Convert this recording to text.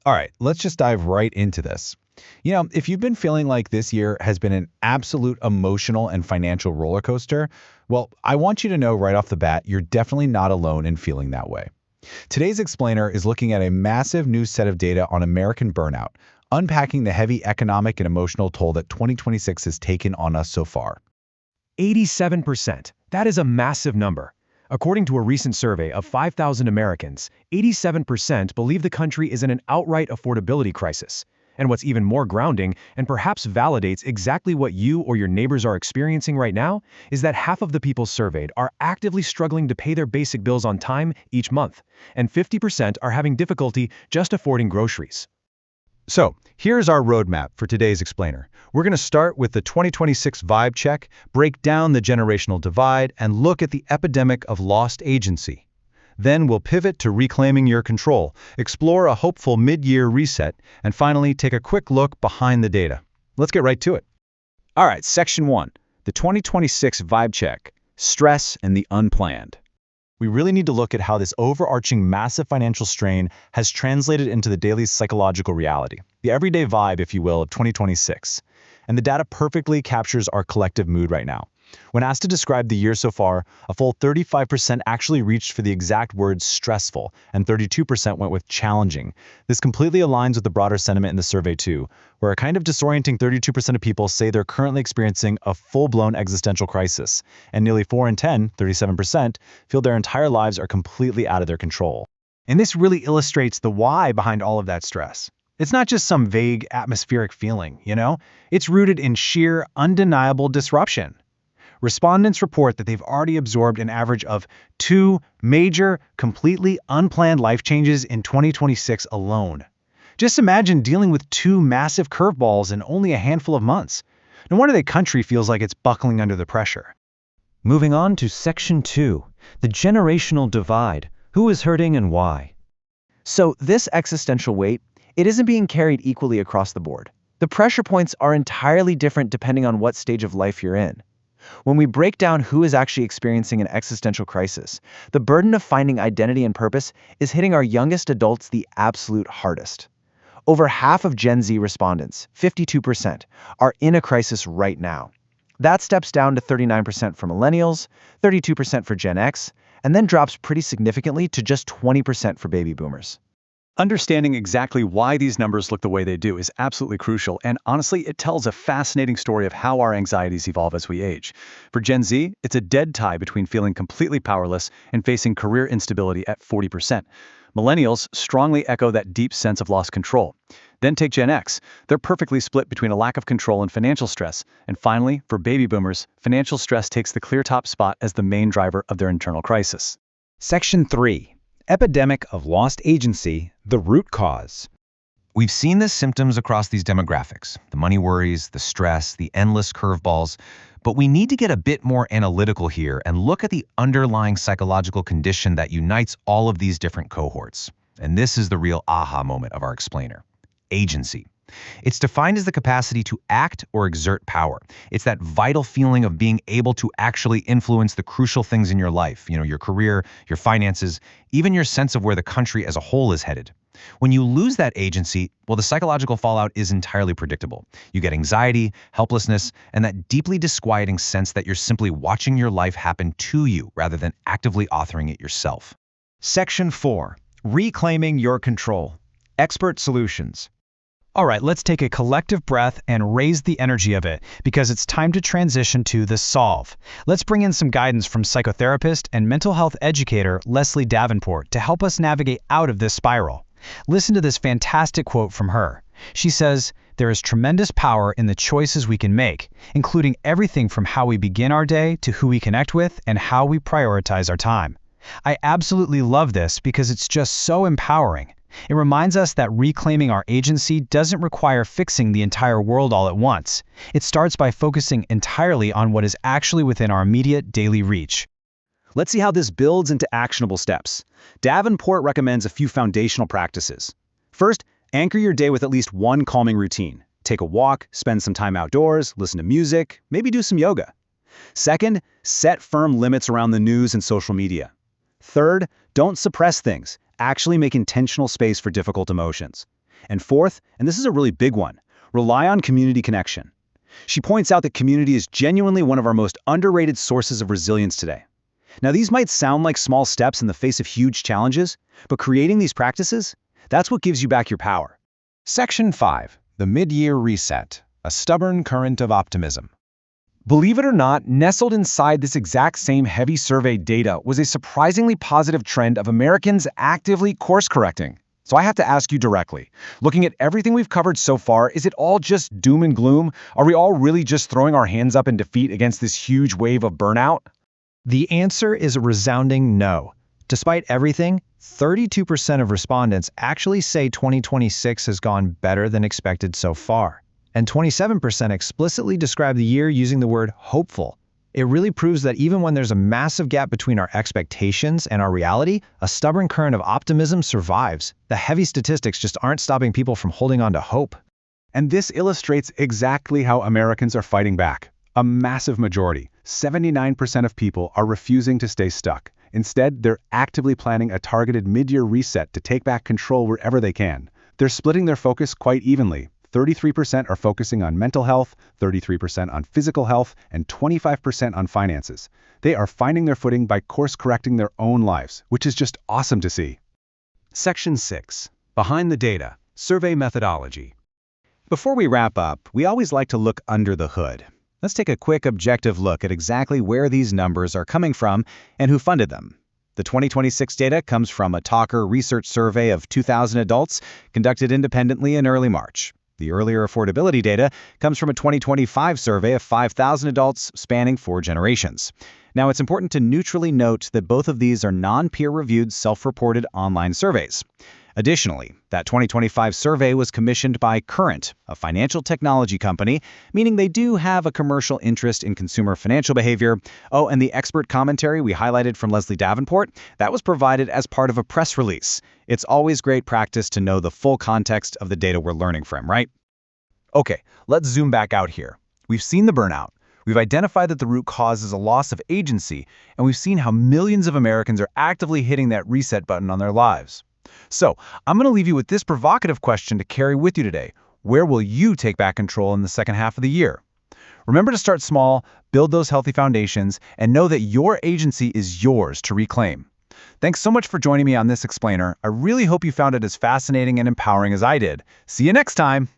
All right, let's just dive right into this. If you've been feeling like this year has been an absolute emotional and financial roller coaster, well, I want you to know right off the bat, you're definitely not alone in feeling that way. Today's explainer is looking at a massive new set of data on American burnout, unpacking the heavy economic and emotional toll that 2026 has taken on us so far. 87%. That is a massive number. According to a recent survey of 5,000 Americans, 87% believe the country is in an outright affordability crisis. And what's even more grounding, and perhaps validates exactly what you or your neighbors are experiencing right now, is that half of the people surveyed are actively struggling to pay their basic bills on time each month, and 50% are having difficulty just affording groceries. So, here's our roadmap for today's explainer. We're going to start with the 2026 vibe check, break down the generational divide, and look at the epidemic of lost agency. Then we'll pivot to reclaiming your control, explore a hopeful mid-year reset, and finally take a quick look behind the data. Let's get right to it. All right, Section 1, the 2026 vibe check, stress and the unplanned. We really need to look at how this overarching massive financial strain has translated into the daily psychological reality, the everyday vibe, if you will, of 2026. And the data perfectly captures our collective mood right now. When asked to describe the year so far, a full 35% actually reached for the exact words stressful, and 32% went with challenging. This completely aligns with the broader sentiment in the survey too, where a kind of disorienting 32% of people say they're currently experiencing a full-blown existential crisis, and nearly 4 in 10, 37%, feel their entire lives are completely out of their control. And this really illustrates the why behind all of that stress. It's not just some vague atmospheric feeling, It's rooted in sheer, undeniable disruption. Respondents report that they've already absorbed an average of 2 major, completely unplanned life changes in 2026 alone. Just imagine dealing with 2 massive curveballs in only a handful of months. No wonder the country feels like it's buckling under the pressure. Moving on to Section 2, the generational divide. Who is hurting and why? So this existential weight, it isn't being carried equally across the board. The pressure points are entirely different depending on what stage of life you're in. When we break down who is actually experiencing an existential crisis, the burden of finding identity and purpose is hitting our youngest adults the absolute hardest. Over half of Gen Z respondents, 52%, are in a crisis right now. That steps down to 39% for millennials, 32% for Gen X, and then drops pretty significantly to just 20% for baby boomers. Understanding exactly why these numbers look the way they do is absolutely crucial, and honestly, it tells a fascinating story of how our anxieties evolve as we age. For Gen Z, it's a dead tie between feeling completely powerless and facing career instability at 40%. Millennials strongly echo that deep sense of lost control. Then take Gen X. They're perfectly split between a lack of control and financial stress. And finally, for baby boomers, financial stress takes the clear top spot as the main driver of their internal crisis. Section 3. Epidemic of lost agency, the root cause. We've seen the symptoms across these demographics, the money worries, the stress, the endless curveballs, but we need to get a bit more analytical here and look at the underlying psychological condition that unites all of these different cohorts. And this is the real aha moment of our explainer. Agency. It's defined as the capacity to act or exert power. It's that vital feeling of being able to actually influence the crucial things in your life, your career, your finances, even your sense of where the country as a whole is headed. When you lose that agency, well, the psychological fallout is entirely predictable. You get anxiety, helplessness, and that deeply disquieting sense that you're simply watching your life happen to you rather than actively authoring it yourself. Section 4, reclaiming your control. Expert solutions. All right, let's take a collective breath and raise the energy of it, because it's time to transition to the solve. Let's bring in some guidance from psychotherapist and mental health educator Leslie Davenport to help us navigate out of this spiral. Listen to this fantastic quote from her. She says, "There is tremendous power in the choices we can make, including everything from how we begin our day to who we connect with and how we prioritize our time." I absolutely love this because it's just so empowering. It reminds us that reclaiming our agency doesn't require fixing the entire world all at once. It starts by focusing entirely on what is actually within our immediate daily reach. Let's see how this builds into actionable steps. Davenport recommends a few foundational practices. First, anchor your day with at least one calming routine. Take a walk, spend some time outdoors, listen to music, maybe do some yoga. Second, set firm limits around the news and social media. Third, don't suppress things. Actually make intentional space for difficult emotions. And fourth, and this is a really big one, rely on community connection. She points out that community is genuinely one of our most underrated sources of resilience today. Now, these might sound like small steps in the face of huge challenges, but creating these practices, that's what gives you back your power. Section 5. The Mid-Year Reset. A Stubborn Current of Optimism. Believe it or not, nestled inside this exact same heavy survey data was a surprisingly positive trend of Americans actively course-correcting. So I have to ask you directly, looking at everything we've covered so far, is it all just doom and gloom? Are we all really just throwing our hands up in defeat against this huge wave of burnout? The answer is a resounding no. Despite everything, 32% of respondents actually say 2026 has gone better than expected so far. And 27% explicitly describe the year using the word hopeful. It really proves that even when there's a massive gap between our expectations and our reality, a stubborn current of optimism survives. The heavy statistics just aren't stopping people from holding on to hope. And this illustrates exactly how Americans are fighting back. A massive majority, 79% of people, are refusing to stay stuck. Instead, they're actively planning a targeted mid-year reset to take back control wherever they can. They're splitting their focus quite evenly. 33% are focusing on mental health, 33% on physical health, and 25% on finances. They are finding their footing by course-correcting their own lives, which is just awesome to see. Section 6. Behind the Data. Survey Methodology. Before we wrap up, we always like to look under the hood. Let's take a quick objective look at exactly where these numbers are coming from and who funded them. The 2026 data comes from a Talker research survey of 2,000 adults conducted independently in early March. The earlier affordability data comes from a 2025 survey of 5,000 adults spanning 4 generations. Now, it's important to neutrally note that both of these are non-peer-reviewed, self-reported online surveys. Additionally, that 2025 survey was commissioned by Current, a financial technology company, meaning they do have a commercial interest in consumer financial behavior. Oh, and the expert commentary we highlighted from Leslie Davenport, that was provided as part of a press release. It's always great practice to know the full context of the data we're learning from, right? Okay, let's zoom back out here. We've seen the burnout. We've identified that the root cause is a loss of agency, and we've seen how millions of Americans are actively hitting that reset button on their lives. So, I'm going to leave you with this provocative question to carry with you today. Where will you take back control in the second half of the year? Remember to start small, build those healthy foundations, and know that your agency is yours to reclaim. Thanks so much for joining me on this explainer. I really hope you found it as fascinating and empowering as I did. See you next time!